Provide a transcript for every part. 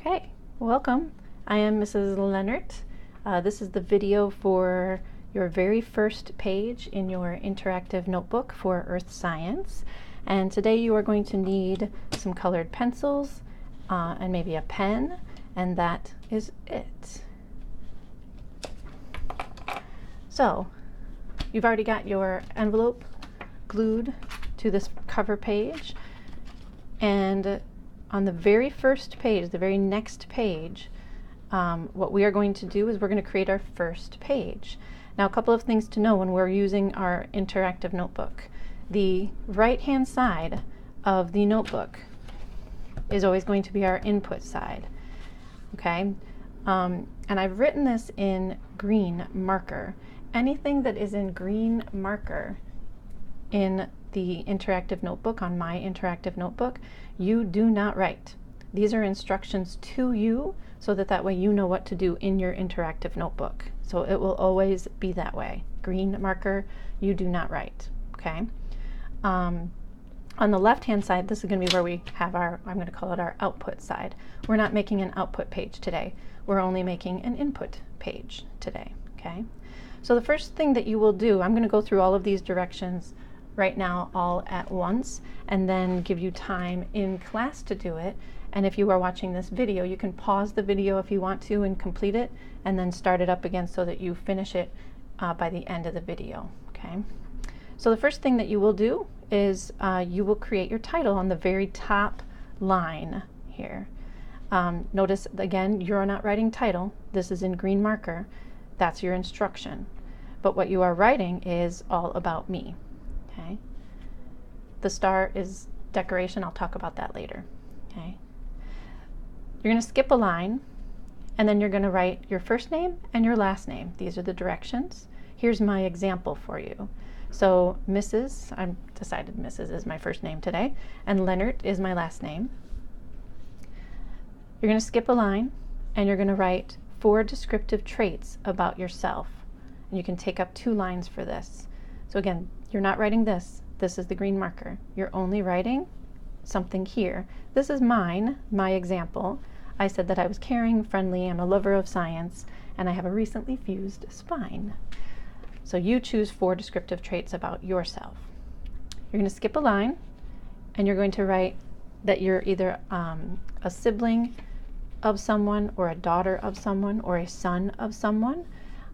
Okay, welcome. I am Mrs. Leonard. This is the video for your very first page in your interactive notebook for Earth Science. And today you are going to need some colored pencils and maybe a pen, and that is it. So, you've already got your envelope glued to this cover page, and on the very first page, the very next page, what we are going to do is we're going to create our first page. Now, a couple of things to know when we're using our interactive notebook. The right-hand side of the notebook is always going to be our input side, okay? And I've written this in green marker. Anything that is in green marker in the interactive notebook, on my interactive notebook, you do not write. These are instructions to you so that way you know what to do in your interactive notebook. So it will always be that way. Green marker, you do not write, okay? On the left-hand side, this is going to be where we have our, I'm going to call it our output side. We're not making an output page today. We're only making an input page today, okay? So the first thing that you will do, I'm going to go through all of these directions right now all at once and then give you time in class to do it. And if you are watching this video, you can pause the video if you want to and complete it and then start it up again so that you finish it by the end of the video, okay? So the first thing that you will do is you will create your title on the very top line here. Notice again, you're not writing title. This is in green marker. That's your instruction. But what you are writing is all about me. Okay. The star is decoration. I'll talk about that later. Okay. You're going to skip a line, and then you're going to write your first name and your last name. These are the directions. Here's my example for you. So Mrs., I've decided Mrs. is my first name today, and Leonard is my last name. You're going to skip a line, and you're going to write 4 descriptive traits about yourself. And you can take up 2 lines for this. So again, you're not writing this. This is the green marker. You're only writing something here. This is mine, my example. I said that I was caring, friendly, I'm a lover of science, and I have a recently fused spine. So you choose 4 descriptive traits about yourself. You're going to skip a line, and you're going to write that you're either a sibling of someone, or a daughter of someone, or a son of someone.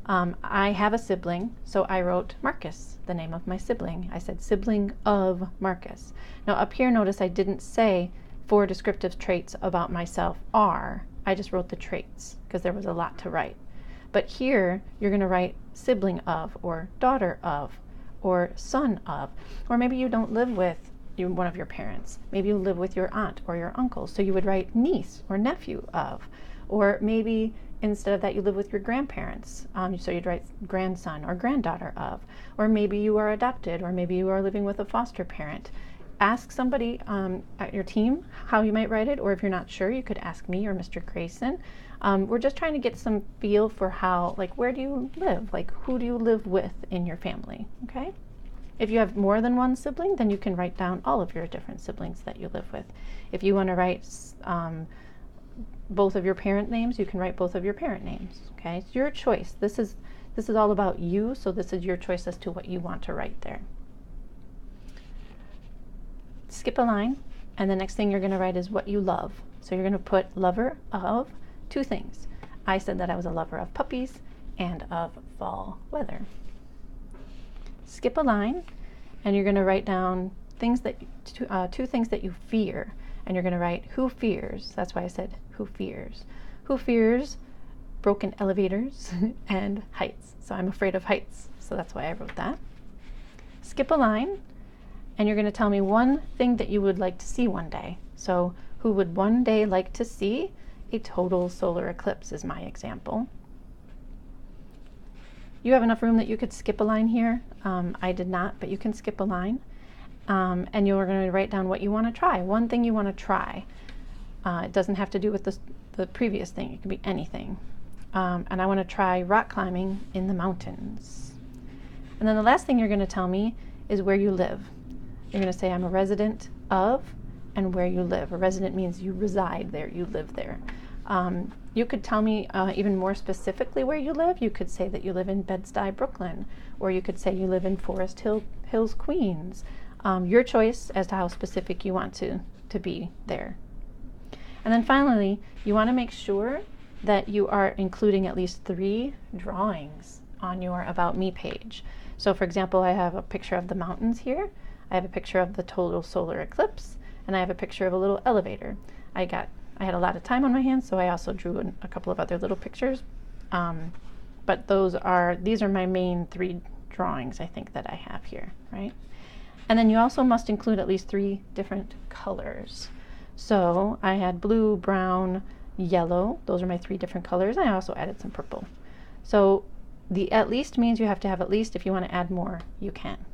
I have a sibling, so I wrote Marcus, the name of my sibling. I said sibling of Marcus. Now up here, notice I didn't say 4 descriptive traits about myself are. I just wrote the traits because there was a lot to write. But here, you're going to write sibling of, or daughter of, or son of. Or maybe you don't live with one of your parents. Maybe you live with your aunt or your uncle, so you would write niece or nephew of. Or maybe instead of that, you live with your grandparents, so you'd write grandson or granddaughter of. Or maybe you are adopted, or maybe you are living with a foster parent. Ask somebody at your team how you might write it, or if you're not sure, you could ask me or Mr. Grayson. We're just trying to get some feel for how, like, where do you live? Like, who do you live with in your family, okay? If you have more than one sibling, then you can write down all of your different siblings that you live with. If you want to write both of your parent names, you can write both of your parent names, okay? It's your choice. This is all about you, so this is your choice as to what you want to write there. Skip a line, and the next thing you're going to write is what you love. So you're going to put lover of 2 things. I said that I was a lover of puppies and of fall weather. Skip a line, and you're going to write down things that 2 things that you fear. And you're going to write who fears. That's why I said who fears. Who fears broken elevators and heights. So I'm afraid of heights. So that's why I wrote that. Skip a line, and you're going to tell me 1 thing that you would like to see one day. So who would one day like to see a total solar eclipse is my example. You have enough room that you could skip a line here. I did not, but you can skip a line. And you're going to write down what you want to try. 1 thing you want to try. It doesn't have to do with the previous thing. It can be anything. And I want to try rock climbing in the mountains. And then the last thing you're going to tell me is where you live. You're going to say I'm a resident of, and where you live. A resident means you reside there, you live there. You could tell me even more specifically where you live. You could say that you live in Bed-Stuy, Brooklyn, or you could say you live in Forest Hills, Queens. Your choice as to how specific you want to be there. And then finally, you want to make sure that you are including at least 3 drawings on your About Me page. So for example, I have a picture of the mountains here, I have a picture of the total solar eclipse, and I have a picture of a little elevator. I had a lot of time on my hands, so I also drew a couple of other little pictures. But these are my main 3 drawings I think that I have here, right? And then you also must include at least 3 different colors. So I had blue, brown, yellow. Those are my 3 different colors. I also added some purple. So the at least means you have to have at least. If you want to add more, you can.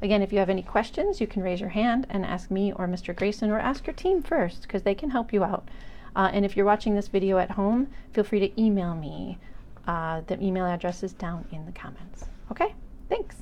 Again, if you have any questions, you can raise your hand and ask me or Mr. Grayson, or ask your team first, because they can help you out. And if you're watching this video at home, feel free to email me. The email address is down in the comments. Okay, thanks.